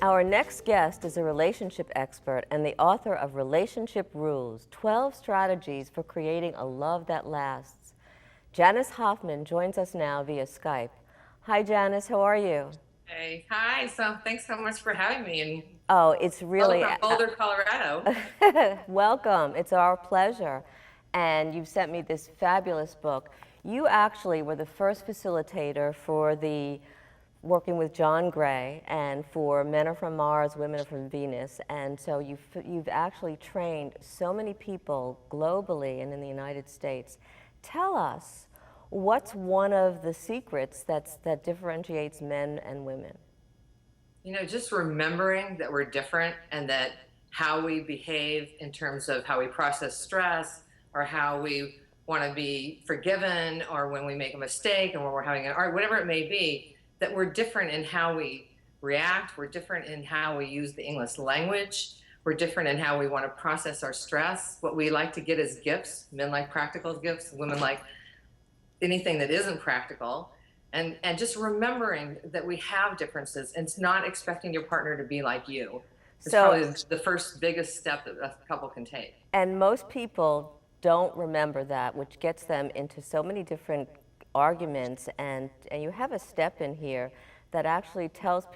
Our next guest is a relationship expert and the author of Relationship Rules, 12 Strategies for Creating a Love That Lasts. Janice Hoffman joins us now via Skype. Hi, Janice, how are you? Hey, hi. So thanks so much for having me and Oh, it's really, from Boulder, Colorado. welcome. It's our pleasure. And you've sent me this fabulous book. You actually were the first facilitator for the working with John Gray and for Men Are From Mars, Women Are From Venus. And so you've actually trained so many people globally and in the United States. Tell us, what's one of the secrets that differentiates men and women? Just remembering that we're different and that how we behave in terms of how we process stress or how we want to be forgiven or when we make a mistake and when we're having an art, whatever it may be, that we're different in how we react. We're different in how we use the English language. We're different in how we want to process our stress. What we like to get as gifts, men like practical gifts, women like anything that isn't practical. And just remembering that we have differences and it's not expecting your partner to be like you. It's probably the first biggest step that a couple can take. And most people don't remember that, which gets them into so many different arguments. And you have a step in here that actually tells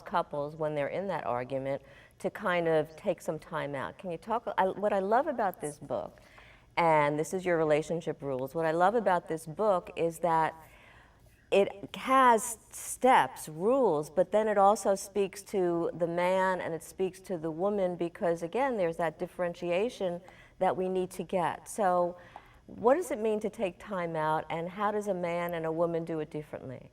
couples when they're in that argument to kind of take some time out. Can you talk? What I love about this book, and this is your Relationship Rules, what I love about this book is that it has steps, rules, but then it also speaks to the man and it speaks to the woman because, again, there's that differentiation that we need to get. So what does it mean to take time out, and how does a man and a woman do it differently?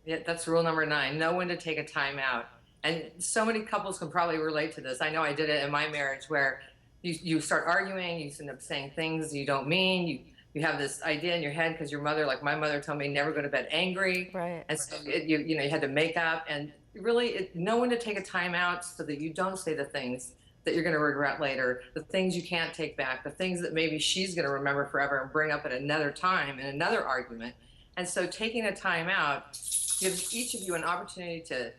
Yeah, that's rule number 9. Know when to take a time out. And so many couples can probably relate to this. I know I did it in my marriage where you start arguing, you end up saying things you don't mean, you have this idea in your head because your mother, like my mother, told me never go to bed angry. Right. And so you had to make up and really know when to take a time out so that you don't say the things that you're going to regret later, the things you can't take back, the things that maybe she's going to remember forever and bring up at another time in another argument. And so taking a time out gives each of you an opportunity to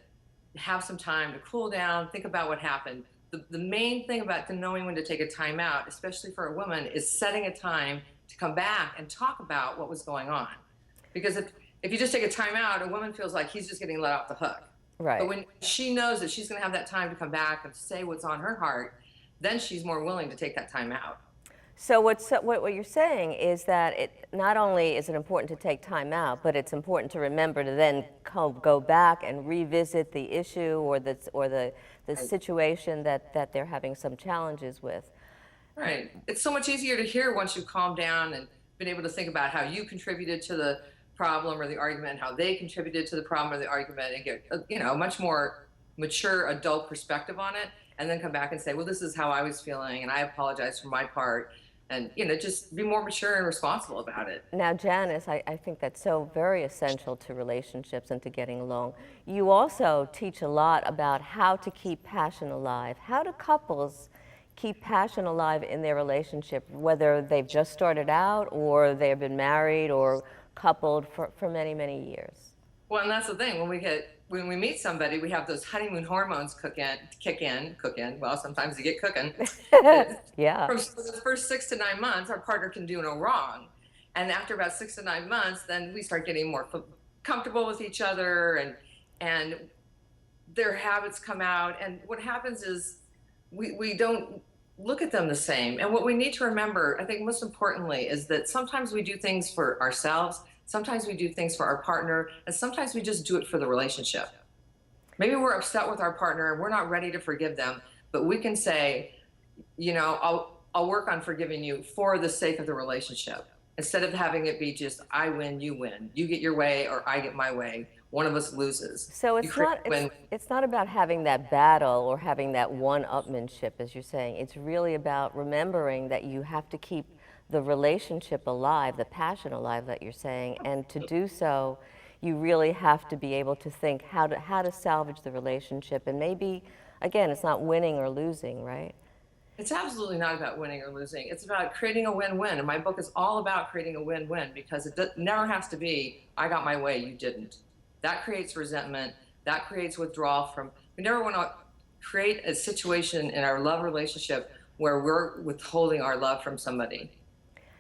have some time to cool down, think about what happened. The main thing about knowing when to take a time out, especially for a woman, is setting a time to come back and talk about what was going on. Because if you just take a time out, a woman feels like he's just getting let off the hook. Right. But when she knows that she's going to have that time to come back and say what's on her heart, then she's more willing to take that time out. So what you're saying is that it not only is it important to take time out, but it's important to remember to then go back and revisit the issue or the situation that they're having some challenges with. Right. It's so much easier to hear once you've calmed down and been able to think about how you contributed to the problem or the argument, how they contributed to the problem or the argument, and get a much more mature adult perspective on it, and then come back and say, well, this is how I was feeling, and I apologize for my part, and just be more mature and responsible about it. Now, Janice, I think that's so very essential to relationships and to getting along. You also teach a lot about how to keep passion alive. How do couples keep passion alive in their relationship, whether they've just started out or they've been married or coupled for many, many years? Well, and that's the thing. When we meet somebody, we have those honeymoon hormones kick in. Well, sometimes you get cooking. Yeah. For the first 6 to 9 months, our partner can do no wrong. And after about 6 to 9 months, then we start getting more comfortable with each other and their habits come out. And what happens is we don't look at them the same. And what we need to remember, I think most importantly, is that sometimes we do things for ourselves, sometimes we do things for our partner, and sometimes we just do it for the relationship. Maybe we're upset with our partner and we're not ready to forgive them, but we can say, I'll work on forgiving you for the sake of the relationship. Instead of having it be just, I win, you win. You get your way or I get my way. One of us loses. So it's not about having that battle or having that one-upmanship, as you're saying. It's really about remembering that you have to keep the relationship alive, the passion alive that you're saying, and to do so, you really have to be able to think how to salvage the relationship. And maybe, again, it's not winning or losing, right? It's absolutely not about winning or losing. It's about creating a win-win. And my book is all about creating a win-win because it never has to be, I got my way, you didn't. That creates resentment. That creates withdrawal from We never want to create a situation in our love relationship where we're withholding our love from somebody.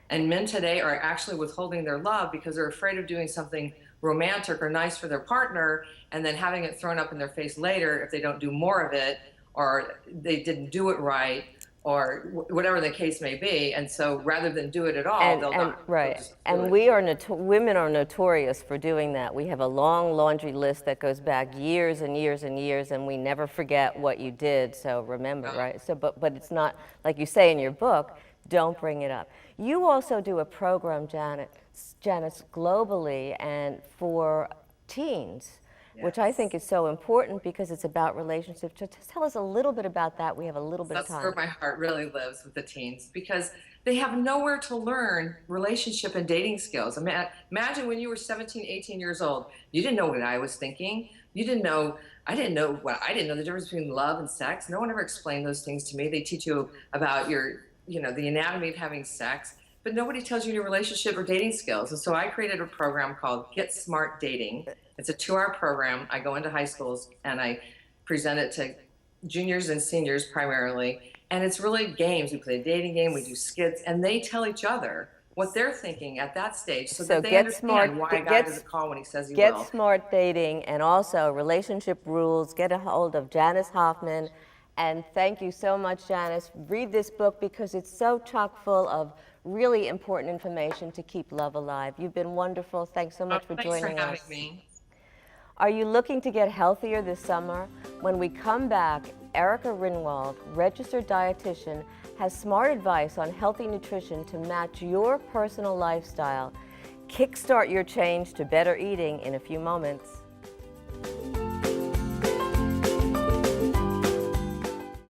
And men today are actually withholding their love because they're afraid of doing something romantic or nice for their partner and then having it thrown up in their face later if they don't do more of it, or they didn't do it right, or whatever the case may be. And so rather than do it at all, they'll Right. just do And it. we are women are notorious for doing that. We have a long laundry list that goes back years and years and years, and we never forget what you did. So remember, right? So, but it's not like you say in your book. Don't bring it up. You also do a program, Janice, globally and for teens, which I think is so important because it's about relationships. Just tell us a little bit about that. We have a little bit of That's time. where my heart really lives with the teens, because they have nowhere to learn relationship and dating skills. I mean, imagine when you were 17, 18 years old, you didn't know what I was thinking. You didn't know, I didn't know the difference between love and sex. No one ever explained those things to me. They teach you about the anatomy of having sex, but nobody tells you your relationship or dating skills. And so I created a program called Get Smart Dating. It's a 2-hour program. I go into high schools and I present it to juniors and seniors primarily. And it's really games. We play a dating game, we do skits, and they tell each other what they're thinking at that stage so that they understand why a guy doesn't call when he says he will. Get Smart Dating, and also Relationship Rules. Get a hold of Janice Hoffman. And thank you so much, Janice. Read this book because it's so chock full of really important information to keep love alive. You've been wonderful. Thanks so much for joining us. Thanks for having me. Are you looking to get healthier this summer? When we come back, Erica Rinwald, registered dietitian, has smart advice on healthy nutrition to match your personal lifestyle. Kickstart your change to better eating in a few moments.